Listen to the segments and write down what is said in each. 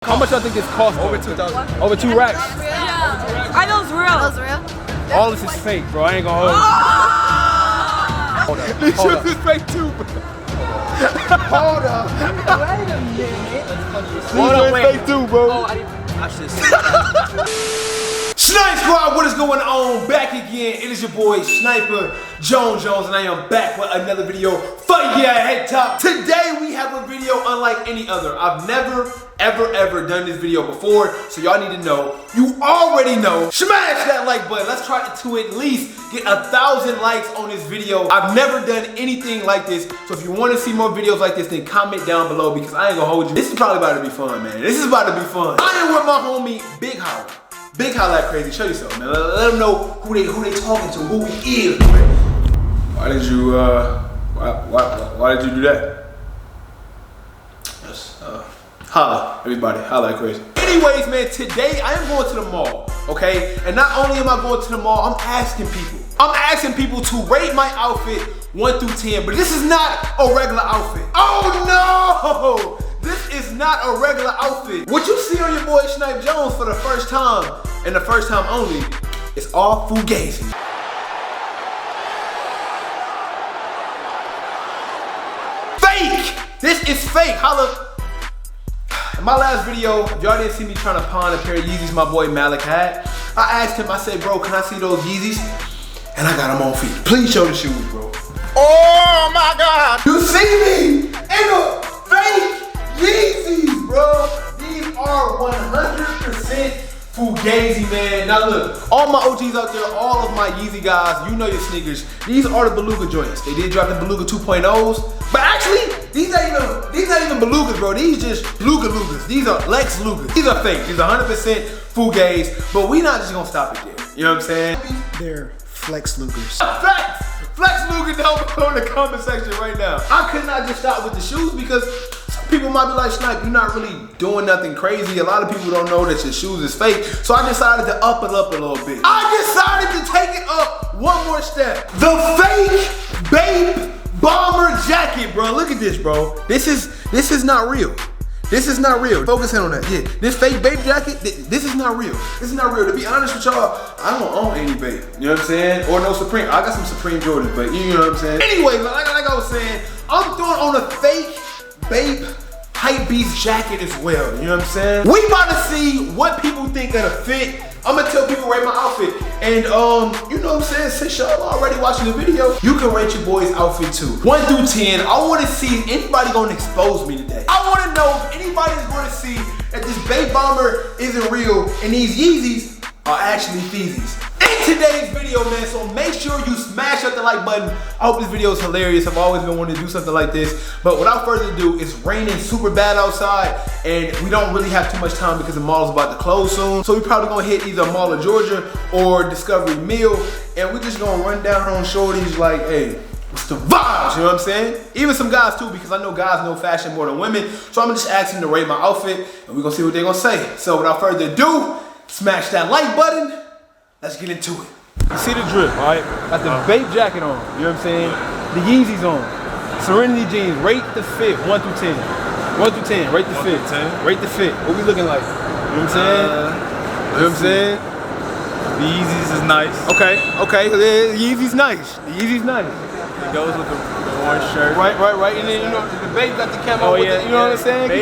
How much I think this cost? Over 2,000. Over 2 racks? Yeah. Are those real? Are those real? All this is fake, bro. I ain't gonna hold you. These shoes is fake too, bro. Hold up. Wait a minute. These are fake too, bro. Oh, I should say. Snipe Squad, what is going on? Back again. It is your boy Sniper Jones, and I am back with another video for ya head top. Today we have a video unlike any other. I've never ever done this video before, so y'all need to know. You already know. Smash that like button. Let's try to at least get 1,000 likes on this video. I've never done anything like this, so if you want to see more videos like this, then comment down below because I ain't gonna hold you. This is probably about to be fun, man. This is about to be fun. I am with my homie Big Holla. Big Holla like crazy. Show yourself, man. Let them know who they talking to, who he is, man. Why did you why did you do that? Yes, holla, everybody, holla like crazy. Anyways, man, today I am going to the mall, okay? And not only am I going to the mall, I'm asking people to rate my outfit 1 through 10, but this is not a regular outfit. Oh no! This is not a regular outfit. What you see on your boy Snipe Jones for the first time, and the first time only, is all fugazi. Fake! This is fake. Holla. In my last video, if y'all didn't see me trying to pawn a pair of Yeezys my boy Malik had, I asked him, I said, bro, can I see those Yeezys? And I got them on feet. Please show the shoes, bro. Oh my God! You see me in a fake Yeezys, bro. These are 100% fugazi, man. Now look, all my OGs out there, all of my Yeezy guys, you know your sneakers. These are the Beluga joints. They did drop the Beluga 2.0s, but actually, these ain't even Belugas, bro. These just Lugas. These are Lex Lugas. These are fake. These are 100% fugazi, but we not just gonna stop it there. You know what I'm saying? They're Flex Lugers. Facts! Flex Luga down below in the comment section right now. I could not just stop with the shoes because some people might be like, Snipe, you're not really doing nothing crazy. A lot of people don't know that your shoes is fake. So I decided to up it up a little bit. I decided to take it up one more step. The fake Bape bomber jacket, bro. Look at this, bro. This is not real. This is not real. Focus in on that. Yeah, this fake Bape jacket, this is not real. This is not real. To be honest with y'all, I don't own any Bape. You know what I'm saying? Or no Supreme. I got some Supreme Jordans, but you know what I'm saying? Anyway, like I was saying, I'm throwing on a fake Bape Hypebeast jacket as well. You know what I'm saying? We about to see what people think of the fit. I'm gonna tell people rate my outfit. And you know what I'm saying? Since y'all already watching the video, you can rate your boy's outfit too. 1 through 10. I wanna see if anybody gonna expose me today. I wanna know if anybody's gonna see that this Bape bomber isn't real and these Yeezys are actually Yeezys. In today's video, man, so make sure you smash up the like button. I hope this video is hilarious. I've always been wanting to do something like this. But without further ado, it's raining super bad outside and we don't really have too much time because the mall is about to close soon. So we probably gonna hit either Mall of Georgia or Discovery Mill, and we're just gonna run down on shorties like, hey, what's the vibes, you know what I'm saying? Even some guys too, because I know guys know fashion more than women. So I'm gonna just ask them to rate my outfit and we're gonna see what they're gonna say. So without further ado, smash that like button. Let's get into it. You see the drip, all right? Got the Bape jacket on, you know what I'm saying? The Yeezys on. Serenity jeans, rate the fit, 1 through 10. 1 through 10, rate the fit. 10. Rate the fit. What we looking like? You know what I'm saying? You know what I'm saying? The Yeezys is nice. Okay, the Yeezys nice. The Yeezys nice. It goes with the orange shirt. Right. And then, you know, the Bape got the camo with it, you know what I'm saying?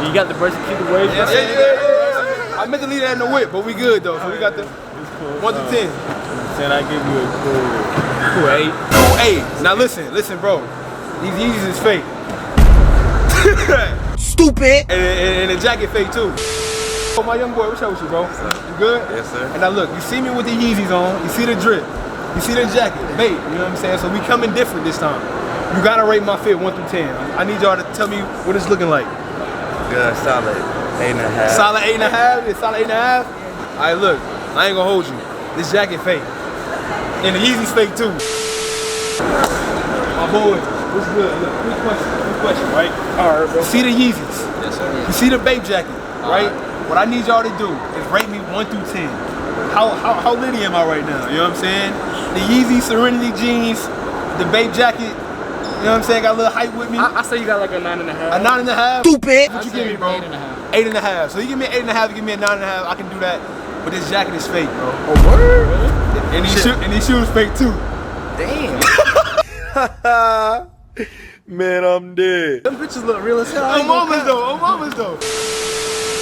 You got the brush to keep the waves. Yeah. I meant to leave that in the whip, but we good though. So we got the 1 to 10. 10, I give you a cool 8. Cool 8. Now listen, bro. These Yeezys is fake. Stupid. And the jacket fake too. Oh, my young boy, what's up with you, bro? You good? Yes, sir. And now look, you see me with the Yeezys on. You see the drip. You see the jacket, Bape. You know what I'm saying? So we coming different this time. You gotta rate my fit 1 through 10. I need y'all to tell me what it's looking like. Good, solid 8.5. Solid 8.5? It's solid 8.5? All right, look, I ain't gonna hold you. This jacket fake. And the Yeezys fake too. My boy, what's good? Look, quick question, right? All right, bro. You see the Yeezys? Yes, sir. You see the Bape jacket, right? What I need y'all to do is rate me 1 through 10. How litty am I right now? You know what I'm saying? The Yeezy Serenity jeans, the Bape jacket, You know what I'm saying? Got a little hype with me. I say you got like a 9.5. A 9.5? Stupid. What you give me, bro? 8.5. 8.5. So you give me an 8.5, you give me a 9.5. I can do that. But this jacket is fake, bro. Oh, word? And these shoes fake too. Damn. Man, I'm dead. Them bitches look real as hell. I'm mamas though. You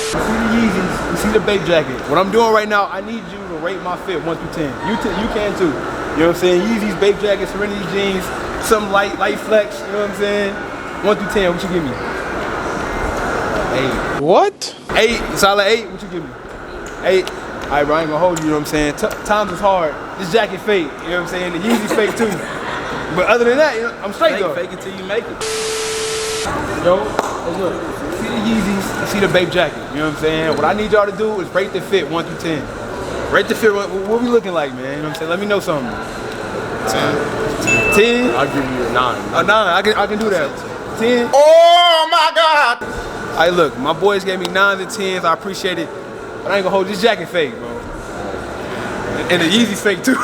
see the Yeezys, you see the Bape jacket. What I'm doing right now, I need you to rate my fit 1 through 10. You can too. You know what I'm saying? Yeezys, Bape jacket, Serenity jeans, some light flex. You know what I'm saying? 1 through 10, what you give me? 8. What? 8, solid 8. What you give me? 8. All right, bro, I ain't gonna hold you. You know what I'm saying? Times is hard. This jacket fake. You know what I'm saying? The Yeezys fake too. But other than that, you know, I'm straight though. Fake it till you make it. Yo, hey, look. You see the Yeezys, you see the Bape jacket. You know what I'm saying? What I need y'all to do is rate the fit 1 through 10. Rate the fit. What we looking like, man? You know what I'm saying? Let me know something. 10. I'll give you a 9. A 9. I can do that. 10. Oh my God! All right, look. My boys gave me 9s and 10s. I appreciate it. But I ain't gonna hold this jacket fake, bro. And the Yeezys fake too.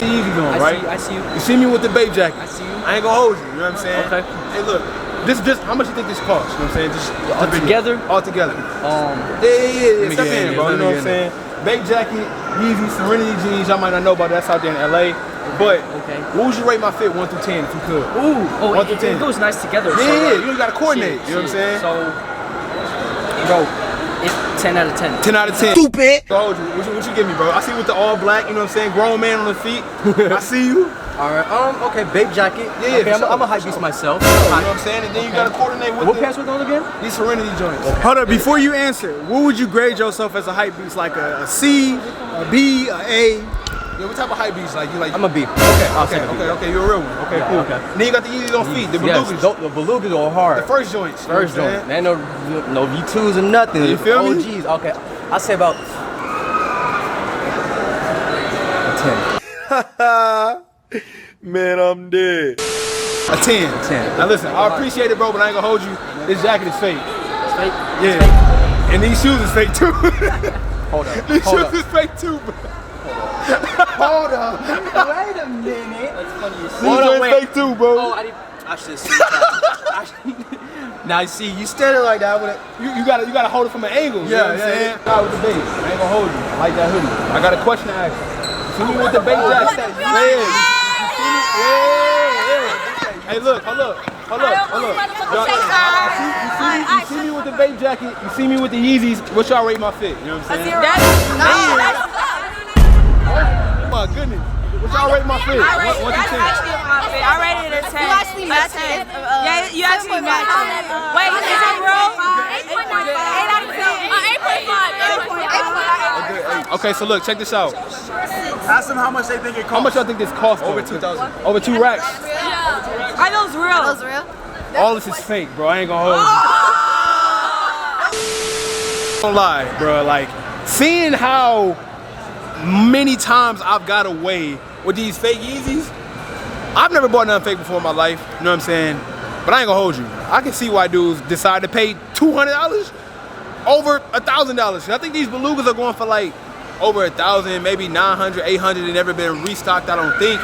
Easy going, right? I see you. You see me with the Bape jacket. I see you. I ain't gonna hold you. You know what I'm saying? Okay. Hey, look. This how much you think this costs? You know what I'm saying? Just All together? All together. Yeah. Step in, bro. You know what I'm saying? Bape jacket, Yeezy, Serenity jeans. Y'all might not know about that. That's out there in LA. But what would you rate my fit 1 through 10 if you could? Ooh. 1 through 10. It goes nice together. Yeah, you gotta coordinate. You know what I'm saying? So, bro, it's 10 out of 10. 10 out of 10. Stupid. What you give me, bro? I see you with the all black. You know what I'm saying? Grown man on the feet. I see you. All right. Okay. Bape jacket. Yeah. Okay, I'm a Hypebeast myself. You know what I'm saying? And then you gotta coordinate with What pants were those again? these Serenity joints. Hold up, before you answer, what would you grade yourself as a Hypebeast? Like a C, a B, a A? Yeah, what type of Hypebeast? Like you like? I'm a B. Okay, you're a real one. Okay, cool. Okay. Then you got the Yeezys on feet, the Yes, belugas. the belugas are hard. The first joints. First you know what joint. Man, no V2s or nothing. You feel me? OGs. Okay. I say about 10. Man, I'm dead. A 10. 10. Now listen, I appreciate it, bro, but I ain't gonna hold you. This jacket is fake. It's fake. Yeah. And these shoes is fake too. Hold up. These shoes is fake too, bro. Hold up. Wait a minute. That's funny. These joints fake too, bro. Oh, I should have seen that. Now you see, you standing like that with it. You gotta hold it from an angle. You know what I'm saying? Nah, with the Bape. I ain't gonna hold you. I like that hoodie. I got a question to ask you. See me with the Bape jacket? Yeah. Hey, look, hold up. You see me with the Bape jacket, you see me with the Yeezys, what y'all rate my fit? You know what I'm saying? Oh my goodness. What y'all rate my fit? 1 to 10. I rated it a 10. You actually matched it. Yeah, you actually matched it. Wait, is it real? 8 out of 10. 8.5. Okay, so look, check this out. Ask them how much they think it costs. How much y'all think this cost? Over 2,000. Over 2 racks? Are those real? Those real? All this is fake, bro. I ain't gonna hold you. Don't lie, bro. Like, seeing how many times I've got away with these fake Yeezys, I've never bought nothing fake before in my life. You know what I'm saying? But I ain't gonna hold you. I can see why dudes decide to pay $200 over $1,000. I think these belugas are going for like over 1,000, maybe 900, 800. They never been restocked, I don't think.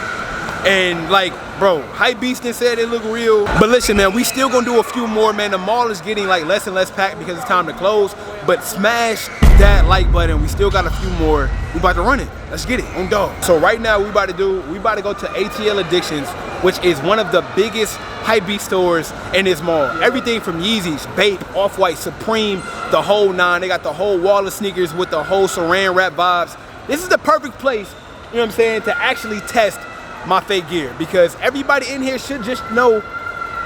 And like, bro, Hypebeast and said they look real. But listen, man, we still gonna do a few more, man. The mall is getting like less and less packed because it's time to close. But smash that like button. We still got a few more. We about to run it. Let's get it on dog. So right now we about to go to ATL Addictions, which is one of the biggest Hypebeast stores in this mall. Everything from Yeezys, Bape, Off-White, Supreme, the whole 9. They got the whole wall of sneakers with the whole saran wrap vibes. This is the perfect place, you know what I'm saying, to actually test my fake gear, because everybody in here should just know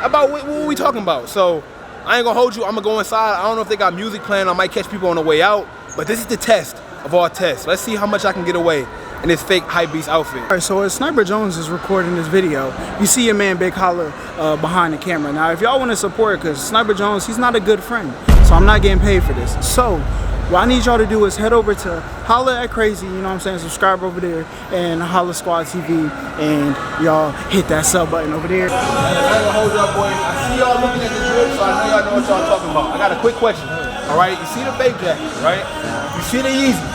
about what we talking about. So I ain't gonna hold you. I'm gonna go inside. I don't know if they got music playing. I might catch people on the way out, but this is the test of all tests. Let's see how much I can get away in this fake Hypebeast outfit. All right, so as Sniper Jones is recording this video, you see your man Big Holler behind the camera. Now, if y'all want to support, because Sniper Jones, he's not a good friend, so I'm not getting paid for this. So what I need y'all to do is head over to Holla at Crazy, you know what I'm saying, subscribe over there, and Holla Squad TV, and y'all hit that sub button over there. I ain't gonna hold y'all, boys. I see y'all looking at the drip, so I know y'all know what y'all talking about. I got a quick question, all right? You see the Bape jacket, right? You see the Yeezys.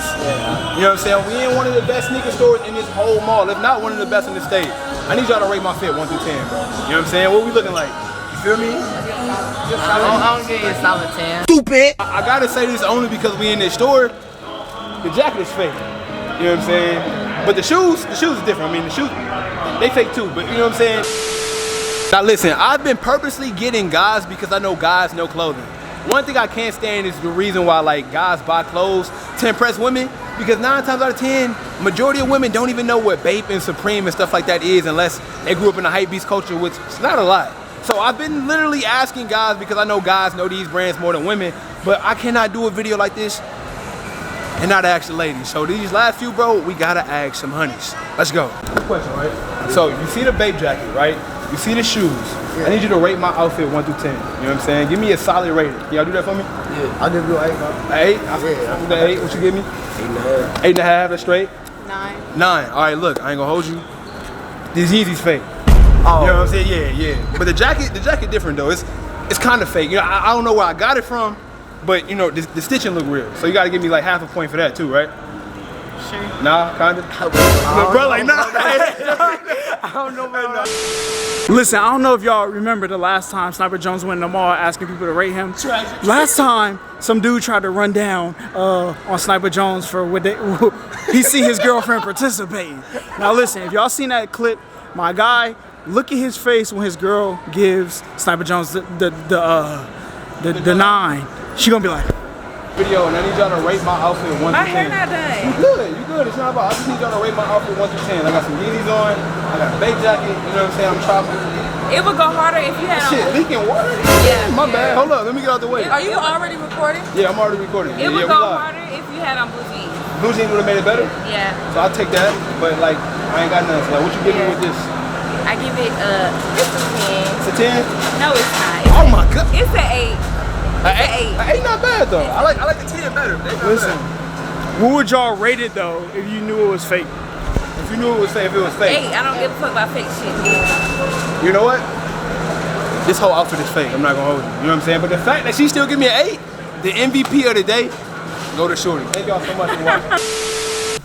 You know what I'm saying? We in one of the best sneaker stores in this whole mall, if not one of the best in the state. I need y'all to rate my fit 1 through 10, bro. You know what I'm saying? What we looking like? You feel me? I don't get you a solid 10. Stupid. I gotta say this only because we in this store. The jacket is fake. You know what I'm saying? But the shoes is different. I mean, the shoes, they fake too, but you know what I'm saying? Now listen, I've been purposely getting guys because I know guys know clothing. One thing I can't stand is the reason why like guys buy clothes to impress women, because 9 times out of 10, majority of women don't even know what Bape and Supreme and stuff like that is unless they grew up in the Hypebeast culture, which is not a lot. So I've been literally asking guys because I know guys know these brands more than women, but I cannot do a video like this and not ask the ladies. So these last few, bro, we gotta ask some honeys. Let's go. Good question, right? So you see the Bape jacket, right? You see the shoes. Yeah. I need you to rate my outfit 1 through 10. You know what I'm saying? Give me a solid rating. Can y'all do that for me? Yeah. I'll give you an 8, bro. An 8? I'll do the 8. What you give me? 8.5. 8.5, that's straight? 9. 9. All right, look, I ain't gonna hold you. These Yeezys fake. Oh. You know what I'm saying? Yeah. But the jacket different though. It's kind of fake. You know, I don't know where I got it from, but you know, the stitching look real. So you gotta give me like half a point for that too, right? Sure. Nah, kinda. Bro, like nah. I don't know, man. Listen, I don't know if y'all remember the last time Sniper Jones went in the mall asking people to rate him. Tragic. Last time, some dude tried to run down on Sniper Jones for what he see his girlfriend participating. Now listen, if y'all seen that clip, my guy, look at his face when his girl gives Sniper Jones the 9. She gonna be like, Video, and I need y'all to rate my outfit 1 through 10. My hair not done. You good. It's not about. I just need y'all to rate my outfit 1 through 10. I got some Yeezys on. I got a Bape jacket. You know what I'm saying? I'm chopping. It would go harder if you had Shit, on. leaking water. Yeah. My bad. Hold up. Let me get out the way. Are you already recording? Yeah, I'm already recording. It would we go live. harder if you had on blue jeans. Blue jeans would have made it better. Yeah. So I'll take that. But like, I ain't got nothing. So like, what you give me with this? I give it it's a 10. It's a 10? No, it's not. Oh my god. It's an 8. An 8 not bad though. I like the 10 better. listen, what would y'all rate it though if you knew it was fake? If you knew it was fake, if it was fake. 8. I don't give a fuck about fake shit. You know what? This whole outfit is fake. I'm not gonna hold you. You know what I'm saying? But the fact that she still give me an 8, the MVP of the day, go to Shorty. Thank y'all so much for watching.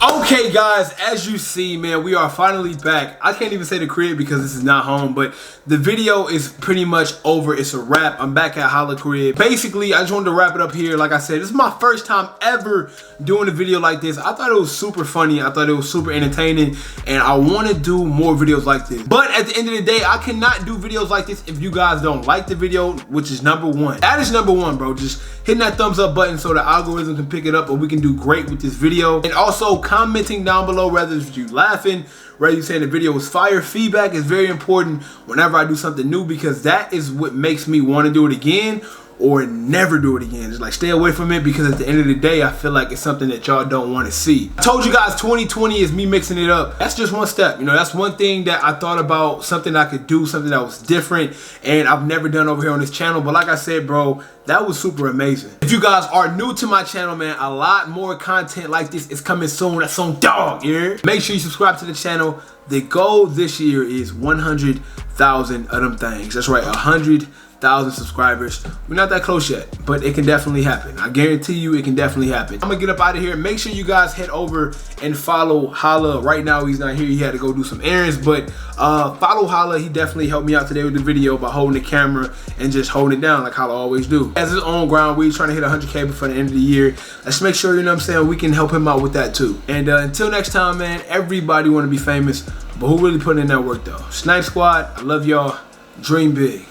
Okay guys, as you see, man, we are finally back. I can't even say the crib because this is not home, but the video is pretty much over. It's a wrap. I'm back at Holla Crib. Basically, I just wanted to wrap it up here. Like I said, this is my first time ever doing a video like this. I thought it was super funny. I thought it was super entertaining, and I want to do more videos like this. But at the end of the day, I cannot do videos like this if you guys don't like the video, which is number 1. That is number 1, bro. Just hitting that thumbs up button so the algorithm can pick it up and we can do great with this video. And also commenting down below, whether it's you laughing, whether you saying the video was fire. Feedback is very important whenever I do something new, because that is what makes me want to do it again or never do it again. Just like stay away from it, because at the end of the day, I feel like it's something that y'all don't want to see. I told you guys 2020 is me mixing it up. That's just one step. You know, that's one thing that I thought about, something I could do, something that was different and I've never done over here on this channel. But like I said, bro, that was super amazing. If you guys are new to my channel, man, a lot more content like this is coming soon. That's on dog, yeah? Make sure you subscribe to the channel. The goal this year is 100,000 of them things. That's right, 100,000 subscribers. We're not that close yet, but it can definitely happen. I guarantee you it can definitely happen. I'm gonna get up out of here. Make sure you guys head over and follow Holla. Right now he's not here. He had to go do some errands, but follow Holla. He definitely helped me out today with the video by holding the camera and just holding it down like Holla always do. As his own ground, we're trying to hit 100K before the end of the year. Let's make sure, you know what I'm saying, we can help him out with that too. And until next time, man, everybody want to be famous, but who really putting in that work though? Snipe Squad, I love y'all. Dream big.